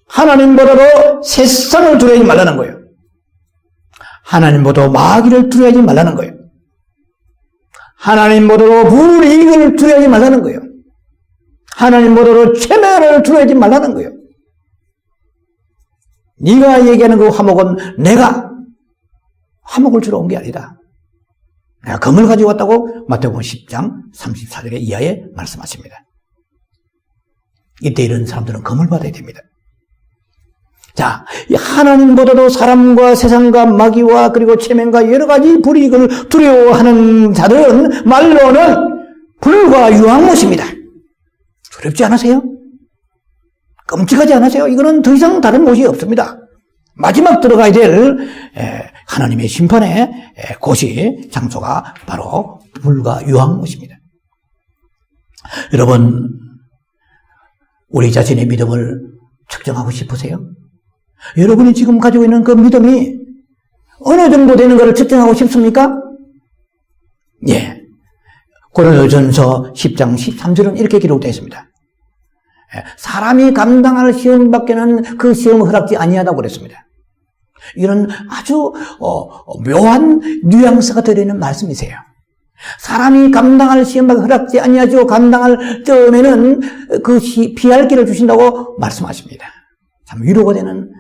하나님보다도 세상을 두려워하지 말라는 거예요. 하나님보다 마귀를 두려워하지 말라는 거예요. 하나님보다도 불이익을 두려워하지 말라는 거예요. 하나님보다도 체면을 두려워하지 말라는 거예요. 네가 얘기하는 그 화목은 내가 화목을 주러 온 게 아니다. 내가 금을 가지고 왔다고 마태복음 10장 34절의 이하에 말씀하십니다. 이때 이런 사람들은 금을 받아야 됩니다. 자, 하나님보다도 사람과 세상과 마귀와 그리고 체면과 여러 가지 불이익을 두려워하는 자들은 말로는 불과 유황못입니다. 두렵지 않으세요? 끔찍하지 않으세요? 이거는 더 이상 다른 못이 없습니다. 마지막 들어가야 될 하나님의 심판의 곳이 장소가 바로 불과 유황못입니다. 여러분, 우리 자신의 믿음을 측정하고 싶으세요? 여러분이 지금 가지고 있는 그 믿음이 어느 정도 되는 것을 측정하고 싶습니까? 예. 고린도전서 10장 13절은 이렇게 기록되어 있습니다. 사람이 감당할 시험밖에는 그 시험을 허락지 아니하다고 그랬습니다. 이런 아주 묘한 뉘앙스가 들어있는 말씀이세요. 사람이 감당할 시험밖에 허락지 아니하죠. 감당할 점에는 그 피할 길을 주신다고 말씀하십니다. 참 위로가 되는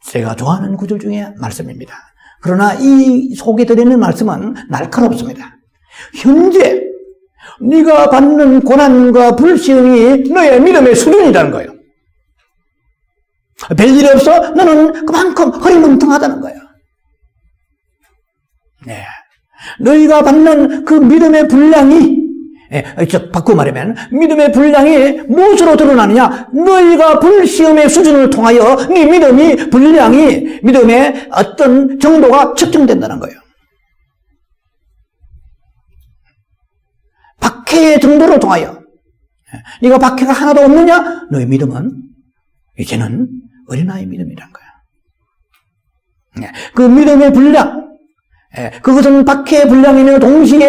제가 좋아하는 구절 중에 말씀입니다. 그러나 이 속에 들어있는 말씀은 날카롭습니다. 현재 네가 받는 고난과 불시험이 너의 믿음의 수준이라는 거예요. 별일이 없어? 너는 그만큼 허리멍텅하다는 거예요. 네. 너희가 받는 그 믿음의 분량이, 바꾸어 말하면 믿음의 분량이 무엇으로 드러나느냐? 너희가 불시험의 수준을 통하여 네 믿음이 분량이 믿음의 어떤 정도가 측정된다는 거예요. 박해의 정도를 통하여 네가 박해가 하나도 없느냐? 너희 믿음은 이제는 어린아이 믿음이란 거야. 그 믿음의 분량, 그것은 박해의 분량이며 동시에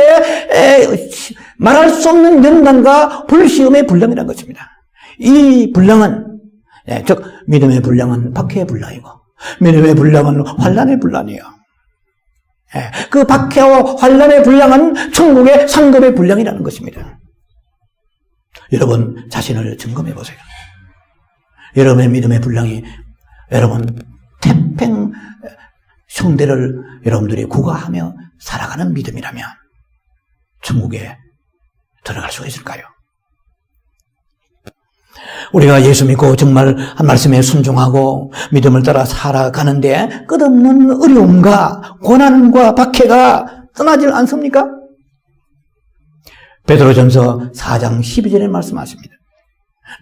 말할 수 없는 연단과 불시험의 분량이란 것입니다. 이 분량은 즉 믿음의 분량은 박해의 분량이고 믿음의 분량은 환난의 분량이에요. 그 박해와 환난의 분량은 천국의 상급의 분량이라는 것입니다. 여러분 자신을 점검해 보세요. 여러분의 믿음의 분량이 여러분 태평 성대를 여러분들이 구가하며 살아가는 믿음이라면 천국에 들어갈 수가 있을까요? 우리가 예수 믿고 정말 한 말씀에 순종하고 믿음을 따라 살아가는데 끝없는 어려움과 고난과 박해가 떠나질 않습니까? 베드로전서 4장 12절에 말씀하십니다.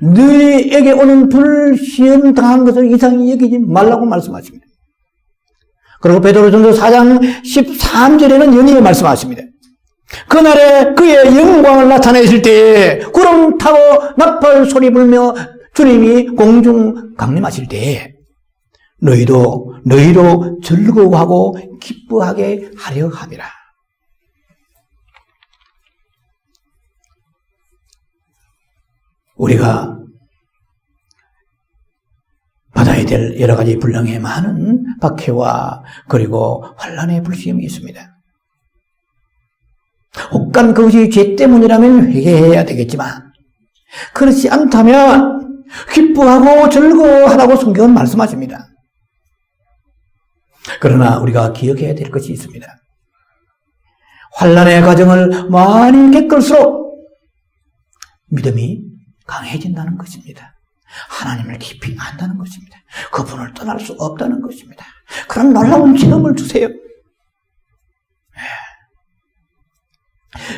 너희에게 오는 불시험 당한 것을 이상히 여기지 말라고 말씀하십니다. 그리고 베드로전서 4장 13절에는 연이어 말씀하십니다. 그날에 그의 영광을 나타내실 때에 구름 타고 나팔 소리 불며 주님이 공중 강림하실 때에 너희도 너희로 즐거워하고 기뻐하게 하려 함이라. 우리가 받아야 될 여러 가지 분량의 많은 박해와 그리고 환난의 불시험이 있습니다. 혹간 그것이 죄 때문이라면 회개해야 되겠지만 그렇지 않다면 기뻐하고 즐거워하라고 성경은 말씀하십니다. 그러나 우리가 기억해야 될 것이 있습니다. 환난의 과정을 많이 겪을수록 믿음이 강해진다는 것입니다. 하나님을 깊이 안다는 것입니다. 그분을 떠날 수 없다는 것입니다. 그런 놀라운 지금을 주세요.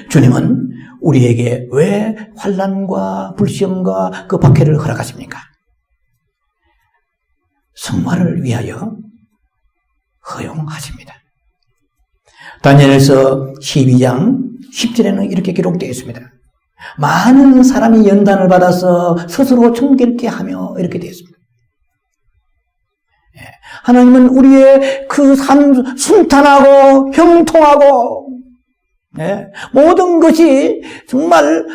주님은 우리에게 왜 환난과 불시험과 그 박해를 허락하십니까? 성화를 위하여 허용하십니다. 다니엘서 12장 10절에는 이렇게 기록되어 있습니다. 많은 사람이 연단을 받아서 스스로 정결케 하며 이렇게 되어 있습니다. 하나님은 우리의 그 삶 순탄하고 형통하고 모든 것이 정말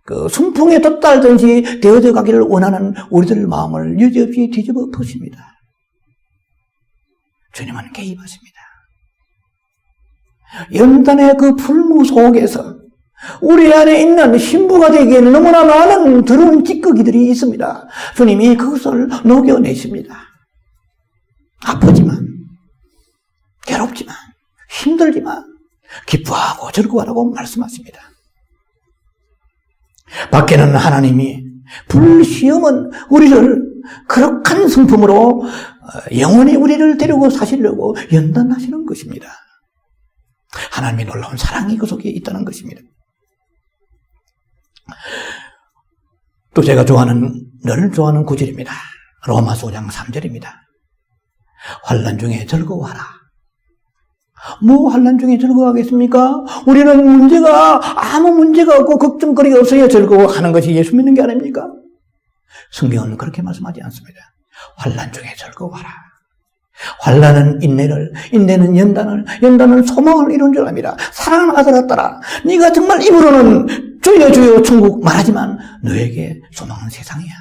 그 순풍에 돛달든지 되어져 가기를 원하는 우리들 마음을 여지없이 뒤집어 엎으십니다. 주님은 개입하십니다. 연단의 그 풀무 속에서 우리 안에 있는 신부가 되기에는 너무나 많은 더러운 찌꺼기들이 있습니다. 주님이 그것을 녹여내십니다. 아프지만, 괴롭지만, 힘들지만 기뻐하고 즐거워하라고 말씀하십니다. 밖에는 하나님이 불시험은 우리를 거룩한 성품으로 영원히 우리를 데리고 사시려고 연단하시는 것입니다. 하나님의 놀라운 사랑이 그 속에 있다는 것입니다. 또 제가 늘 좋아하는 구절입니다. 로마서 5장 3절입니다. 환난 중에 즐거워하라. 뭐 환난 중에 즐거워하겠습니까? 우리는 아무 문제가 없고 걱정거리가 없어야 즐거워하는 것이 예수 믿는 게 아닙니까? 성경은 그렇게 말씀하지 않습니다. 환난 중에 즐거워하라. 환난은 인내는 연단은 소망을 이룬 줄 압니다. 사랑하는 아들아 딸아, 네가 정말 입으로는 주여 주여 천국 말하지만 너에게 소망은 세상이야.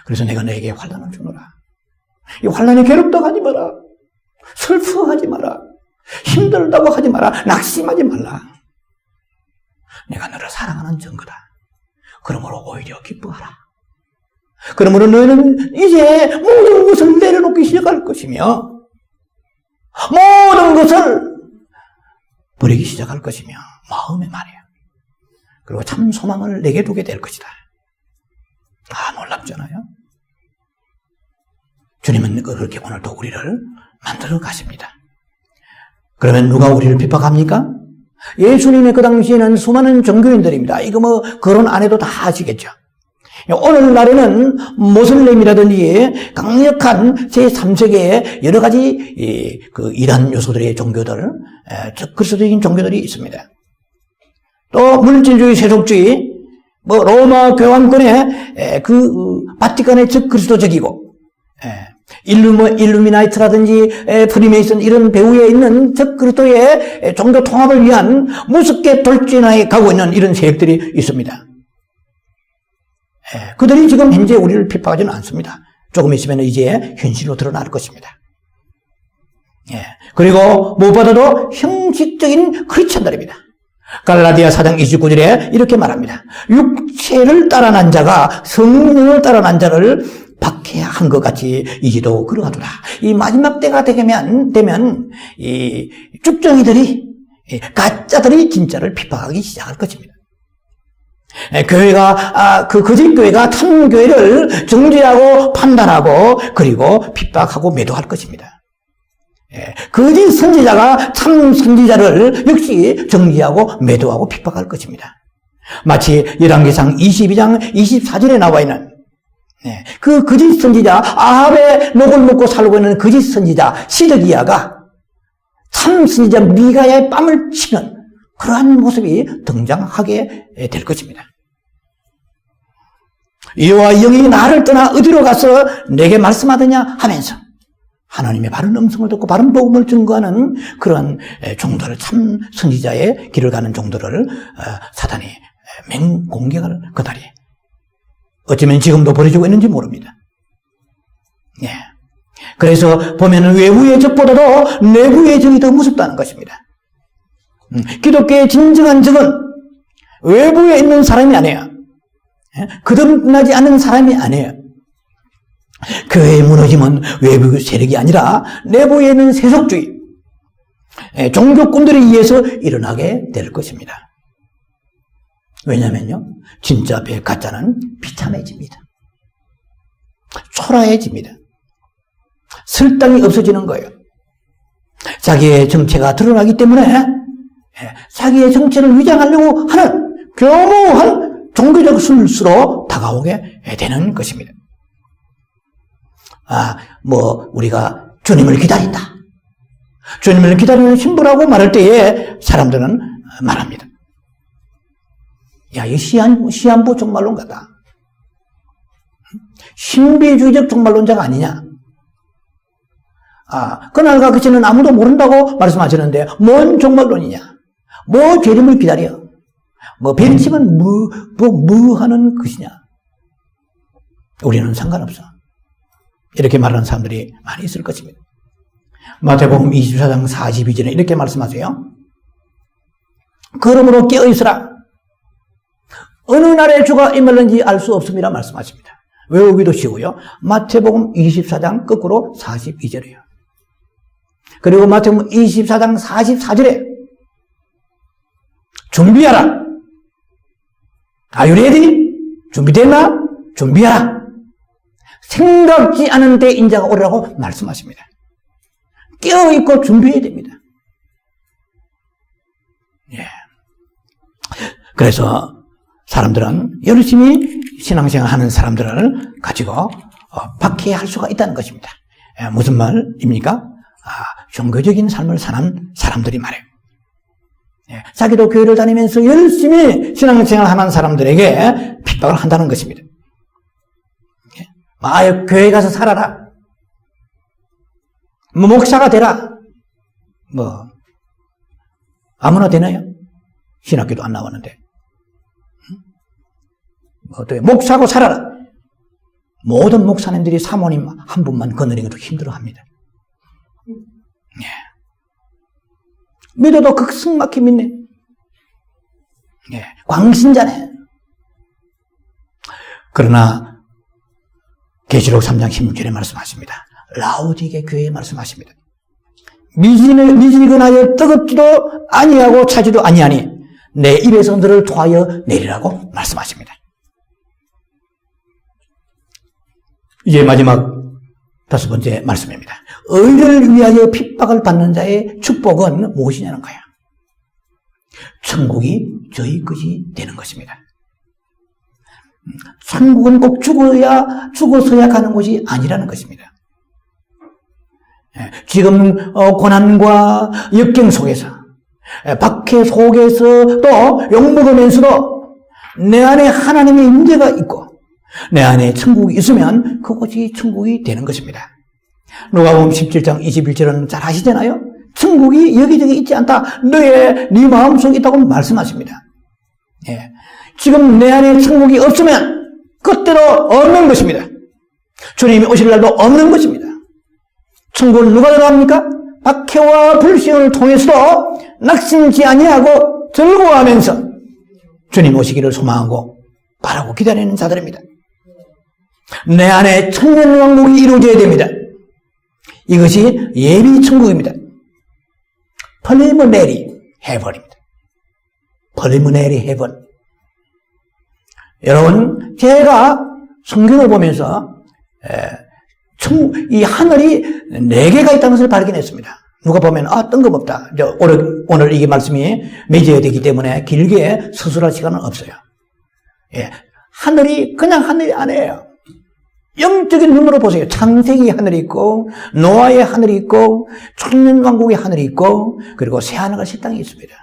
그래서 내가 너에게 환난을 주노라. 이 환난이 괴롭다고 하지 마라. 슬퍼하지 마라. 힘들다고 하지 마라. 낙심하지 말라. 내가 너를 사랑하는 증거다. 그러므로 오히려 기뻐하라. 그러므로 너희는 이제 모든 것을 내려놓기 시작할 것이며 모든 것을 버리기 시작할 것이며 마음의 말이야. 그리고 참 소망을 내게 두게 될 것이다. 놀랍잖아요. 주님은 그렇게 오늘도 우리를 만들어 가십니다. 그러면 누가 우리를 핍박합니까? 예수님의 그 당시에는 수많은 종교인들입니다. 이거 뭐 거론 안 해도 다 아시겠죠. 오늘날에는 모슬렘이라든지 강력한 제3세계의 여러 가지 그 이단 요소들의 종교들, 그리스도적인 종교들이 있습니다. 또 물질주의, 세속주의, 로마 교황권의 그 바티칸의 적그리스도적이고, 일루미나이트라든지 프리메이슨 이런 배후에 있는 적그리스도의 종교 통합을 위한 무섭게 돌진해 가고 있는 이런 세력들이 있습니다. 그들이 지금 현재 우리를 핍박하지는 않습니다. 조금 있으면 이제 현실로 드러날 것입니다. 그리고 무엇보다도 형식적인 크리스천들입니다. 갈라디아 4장 29절에 이렇게 말합니다. 육체를 따라 난 자가 성령을 따라 난 자를 박해한 것 같이 이제도 그러하도다. 이 마지막 때가 되면 이 쭉정이들이, 가짜들이 진짜를 핍박하기 시작할 것입니다. 교회가, 그 거짓 교회가 참 교회를 정죄하고 판단하고 그리고 핍박하고 매도할 것입니다. 거짓 선지자가 참 선지자를 역시 정죄하고 매도하고 핍박할 것입니다. 마치 열왕기상 22장 24절에 나와 있는 그 거짓 선지자, 아합의 녹을 먹고 살고 있는 거짓 선지자 시드기야가 참 선지자 미가야의 뺨을 치는 그러한 모습이 등장하게 될 것입니다. 여호와 영이 나를 떠나 어디로 가서 내게 말씀하더냐 하면서 하나님의 바른 음성을 듣고 바른 복음을 증거하는 그런 종들을, 참 선지자의 길을 가는 종들을 사단이 맹공격을 그다리 어쩌면 지금도 벌어지고 있는지 모릅니다. 그래서 보면은 외부의 적보다도 내부의 적이 더 무섭다는 것입니다. 기독교의 진정한 적은 외부에 있는 사람이 아니에요. 거듭나지 않은 사람이 아니에요. 교회의 무너짐은 외부 세력이 아니라 내부에 있는 세속주의, 종교꾼들에 의해서 일어나게 될 것입니다. 왜냐면요, 진짜 앞에 가짜는 비참해집니다. 초라해집니다. 설당이 없어지는 거예요. 자기의 정체가 드러나기 때문에 자기의 정체를 위장하려고 하는 교묘한 종교적 술수로 다가오게 되는 것입니다. 우리가 주님을 기다린다. 주님을 기다리는 신부라고 말할 때에 사람들은 말합니다. 야, 이 시한부 종말론가다. 신비주의적 종말론자가 아니냐. 그날과 그치는 아무도 모른다고 말씀하시는데 뭔 종말론이냐. 뭐 재림을 기다려. 베리치면 뭐 하는 것이냐. 우리는 상관없어. 이렇게 말하는 사람들이 많이 있을 것입니다. 마태복음 24장 42절에 이렇게 말씀하세요. 그러므로 깨어있으라. 어느 날에 주가 임할는지 알 수 없음이라 말씀하십니다. 외우기도 쉬고요. 마태복음 24장 거꾸로 42절이에요. 그리고 마태복음 24장 44절에 준비하라. Are you ready? 준비됐나? 준비하라. 생각지 않은 때 인자가 오리라고 말씀하십니다. 깨어있고 준비해야 됩니다. 그래서 사람들은 열심히 신앙생활 하는 사람들을 가지고 박해할 수가 있다는 것입니다. 무슨 말입니까? 종교적인 삶을 사는 사람들이 말해요. 자기도 교회를 다니면서 열심히 신앙생활 하는 사람들에게 핍박을 한다는 것입니다. 교회 가서 살아라. 목사가 되라. 아무나 되나요? 신학교도 안 나왔는데. 어떻게 목사고 살아라. 모든 목사님들이 사모님 한 분만 거느리기도 힘들어합니다. 믿어도 극성맞게 믿네. 광신자네. 그러나 계시록 3장 16절에 말씀하십니다. 라오디게 교회에 말씀하십니다. 미지근하여 뜨겁지도 아니하고 차지도 아니하니 내 입에서 너를 토하여 내리라고 말씀하십니다. 이제 마지막 5번째 말씀입니다. 의를 위하여 핍박을 받는 자의 축복은 무엇이냐는 거야. 천국이 저희 것이 되는 것입니다. 천국은 꼭 죽어서야 가는 곳이 아니라는 것입니다. 지금 고난과 역경 속에서, 박해 속에서 또 욕먹으면서도 내 안에 하나님의 임재가 있고 내 안에 천국이 있으면 그곳이 천국이 되는 것입니다. 누가복음 17장 21절은 잘 아시잖아요. 천국이 여기저기 있지 않다. 네 마음속에 있다고 말씀하십니다. 지금 내 안에 천국이 없으면 그때도 없는 것입니다. 주님이 오실 날도 없는 것입니다. 천국을 누가 들어갑니까? 박해와 불신을 통해서도 낙심치 아니하고 즐거워하면서 주님 오시기를 소망하고 바라고 기다리는 자들입니다. 내 안에 천년왕국이 이루어져야 됩니다. 이것이 예비천국입니다. preliminary heaven입니다. preliminary heaven. 여러분, 제가 성경을 보면서 이 하늘이 4개가 있다는 것을 발견했습니다. 누가 보면 뜬금없다. 오늘 이게 말씀이 맺어야 되기 때문에 길게 서술할 시간은 없어요. 하늘이 그냥 하늘이 아니에요. 영적인 눈으로 보세요. 창세기 하늘이 있고 노아의 하늘이 있고 천년왕국의 하늘이 있고 그리고 새하늘과 새 땅이 있습니다.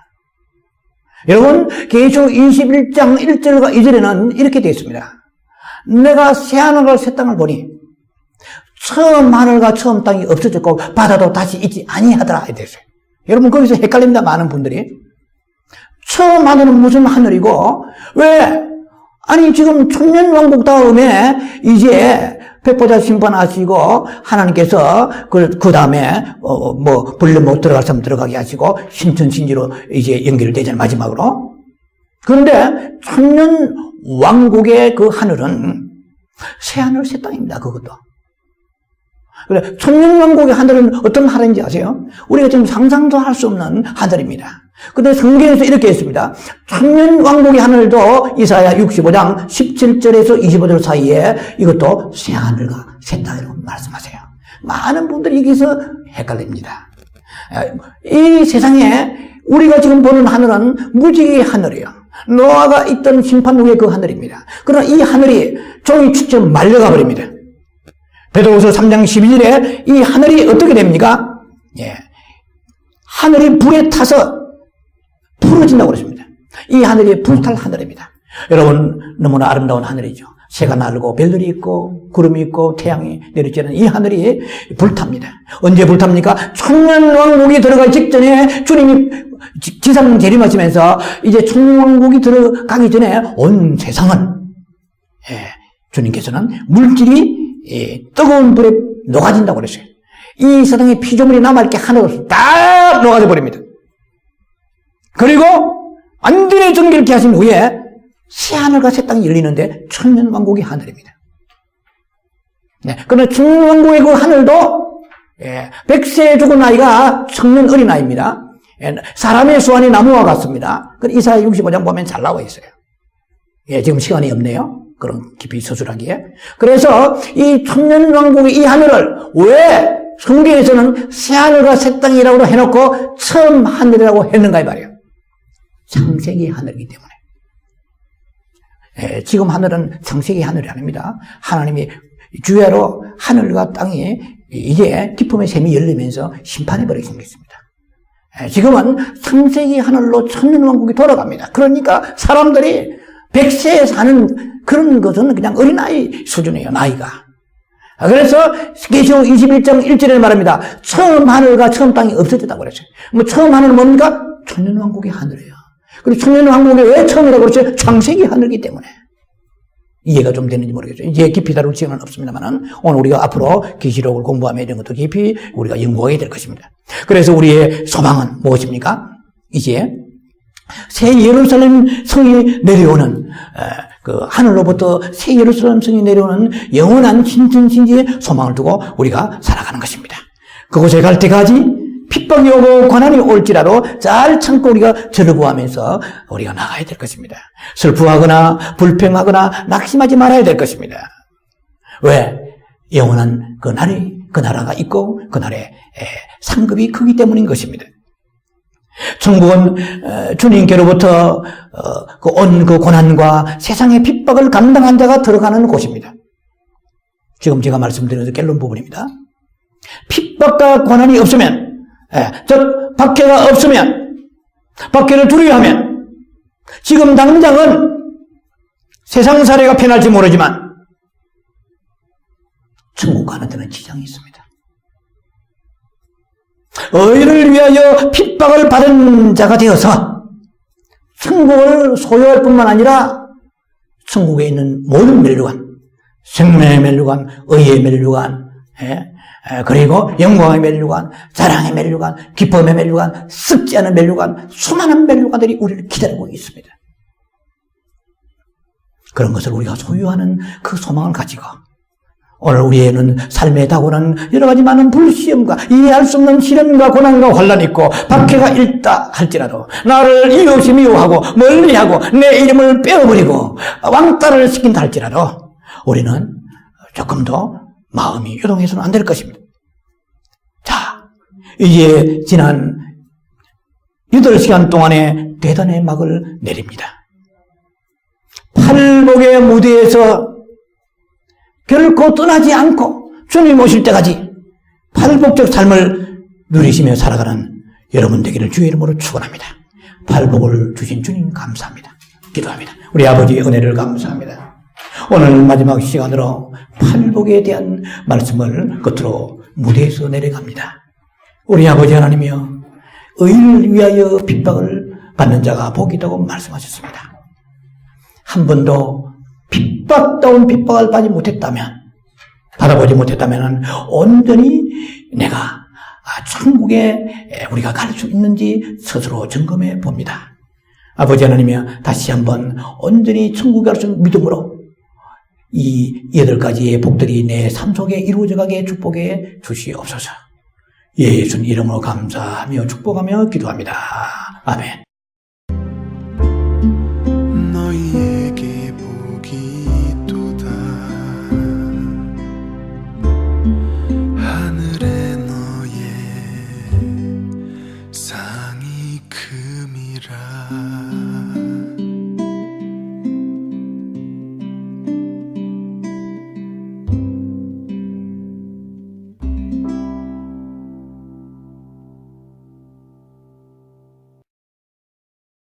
여러분, 계시록 21장 1절과 2절에는 이렇게 되어 있습니다. 내가 새하늘과 새 땅을 보니 처음 하늘과 처음 땅이 없어졌고 바다도 다시 있지 아니하더라 이렇게 됐어요. 여러분, 거기서 헷갈립니다. 많은 분들이. 처음 하늘은 무슨 하늘이고 왜? 아니 지금 천년왕국 다음에 이제 백보자 심판하시고 하나님께서 그 다음에 불려 못 들어갈 사람 들어가게 하시고 신천신지로 이제 연결되잖아요. 마지막으로. 그런데 천년왕국의 그 하늘은 새하늘 새 땅입니다. 그것도. 그래, 천년왕국의 하늘은 어떤 하늘인지 아세요? 우리가 지금 상상도 할 수 없는 하늘입니다. 근데 성경에서 이렇게 했습니다. 천년왕국의 하늘도 이사야 65장 17절에서 25절 사이에 이것도 새하늘과 새 땅이라고 말씀하세요. 많은 분들이 여기서 헷갈립니다. 이 세상에 우리가 지금 보는 하늘은 무지개의 하늘이에요. 노아가 있던 심판 후의 그 하늘입니다. 그러나 이 하늘이 종이 축적 말려가 버립니다. 베드로후서 3장 12절에 이 하늘이 어떻게 됩니까? 하늘이 불에 타서 풀어진다고 그랬습니다. 이 하늘이 불탈 하늘입니다. 여러분, 너무나 아름다운 하늘이죠. 새가 날고 별들이 있고 구름이 있고 태양이 내리쬐는 이 하늘이 불탑니다. 언제 불탑니까? 천년왕국이 들어가기 직전에 주님이 지상 재림하시면서 이제 천년왕국이 들어가기 전에 온 세상은 주님께서는 물질이 뜨거운 불에 녹아진다고 그랬어요. 이 세상에 피조물이 남아있게 하늘로 딱 녹아져 버립니다. 그리고 완전히 정결케 하신 후에 새하늘과 새 땅이 열리는데 천년왕국이 하늘입니다. 그러나 천년왕국의 그 하늘도 100세에 죽은 아이가 청년 어린아이입니다. 사람의 수완이 나무와 같습니다. 이사야 65장 보면 잘 나와 있어요. 지금 시간이 없네요. 그럼 깊이 서술하기에. 그래서 이 천년왕국의 이 하늘을 왜 성경에서는 새하늘과 새 땅이라고 해놓고 처음 하늘이라고 했는가 이 말이에요. 창세기 하늘이기 때문에. 지금 하늘은 창세기 하늘이 아닙니다. 하나님이 주야로 하늘과 땅이 이제 기쁨의 샘이 열리면서 심판해버리게 생겼습니다. 지금은 창세기 하늘로 천년왕국이 돌아갑니다. 그러니까 사람들이 100세에 사는 그런 것은 그냥 어린아이 수준이에요, 나이가. 그래서 계시록 21장 1절에 말합니다. 처음 하늘과 처음 땅이 없어졌다고 그랬어요. 처음 하늘은 뭡니까? 천년왕국의 하늘이에요. 그리고 천년왕국이 왜 처음이라고 그랬어요? 창세기 하늘이기 때문에. 이해가 좀 되는지 모르겠어요. 이제 깊이 다룰 시간은 없습니다만 오늘 우리가 앞으로 계시록을 공부하며 이런 것도 깊이 우리가 연구하게 될 것입니다. 그래서 우리의 소망은 무엇입니까? 이제 새 예루살렘 성이 내려오는 그 하늘로부터 새 예루살렘 성이 내려오는 영원한 신천신지의 소망을 두고 우리가 살아가는 것입니다. 그곳에 갈 때까지 핍박이 오고 고난이 올지라도 잘 참고 우리가 저를 구하면서 우리가 나가야 될 것입니다. 슬퍼하거나 불평하거나 낙심하지 말아야 될 것입니다. 왜? 영원한 그 나라가 있고 그 나라의 상급이 크기 때문인 것입니다. 천국은 주님께로부터 온 그 고난과 세상의 핍박을 감당한 자가 들어가는 곳입니다. 지금 제가 말씀드린 결론 부분입니다. 핍박과 고난이 없으면, 즉 박해가 없으면, 박해를 두려워하면 지금 당장은 세상 사례가 편할지 모르지만 천국 가는 데는 지장이 있습니다. 의를 위하여 핍박을 받은 자가 되어서 천국을 소유할 뿐만 아니라 천국에 있는 모든 멸류관, 생명의 멸류관, 의의 멸류관, 그리고 영광의 면류관, 사랑의 면류관, 기쁨의 면류관, 썩지 않은 면류관, 수많은 면류관들이 우리를 기다리고 있습니다. 그런 것을 우리가 소유하는 그 소망을 가지고 오늘 우리에는 삶에 다고는 여러 가지 많은 불시험과 이해할 수 없는 시련과 고난과 환란이 있고 박해가 있다 할지라도 나를 이유 없이 미워하고 멀리하고 내 이름을 빼어버리고 왕따를 시킨다 할지라도 우리는 조금 더 마음이 요동해서는 안 될 것입니다. 자, 이제 지난 8시간 동안에 대단의 막을 내립니다. 팔복의 무대에서 결코 떠나지 않고 주님 오실 때까지 팔복적 삶을 누리시며 살아가는 여러분 되기를 주의 이름으로 축원합니다. 팔복을 주신 주님 감사합니다. 기도합니다. 우리 아버지의 은혜를 감사합니다. 오늘 마지막 시간으로 팔복에 대한 말씀을 끝으로 무대에서 내려갑니다. 우리 아버지 하나님이여, 의를 위하여 핍박을 받는 자가 복이 있다고 말씀하셨습니다. 한 번도 핍박다운 핍박을 받아보지 못했다면 온전히 내가 천국에 우리가 갈 수 있는지 스스로 점검해 봅니다. 아버지 하나님이여, 다시 한번 온전히 천국에 갈 수 있는 믿음으로 이 8가지의 복들이 내 삶 속에 이루어져 가게 축복해 주시옵소서. 예수님 이름으로 감사하며 축복하며 기도합니다. 아멘.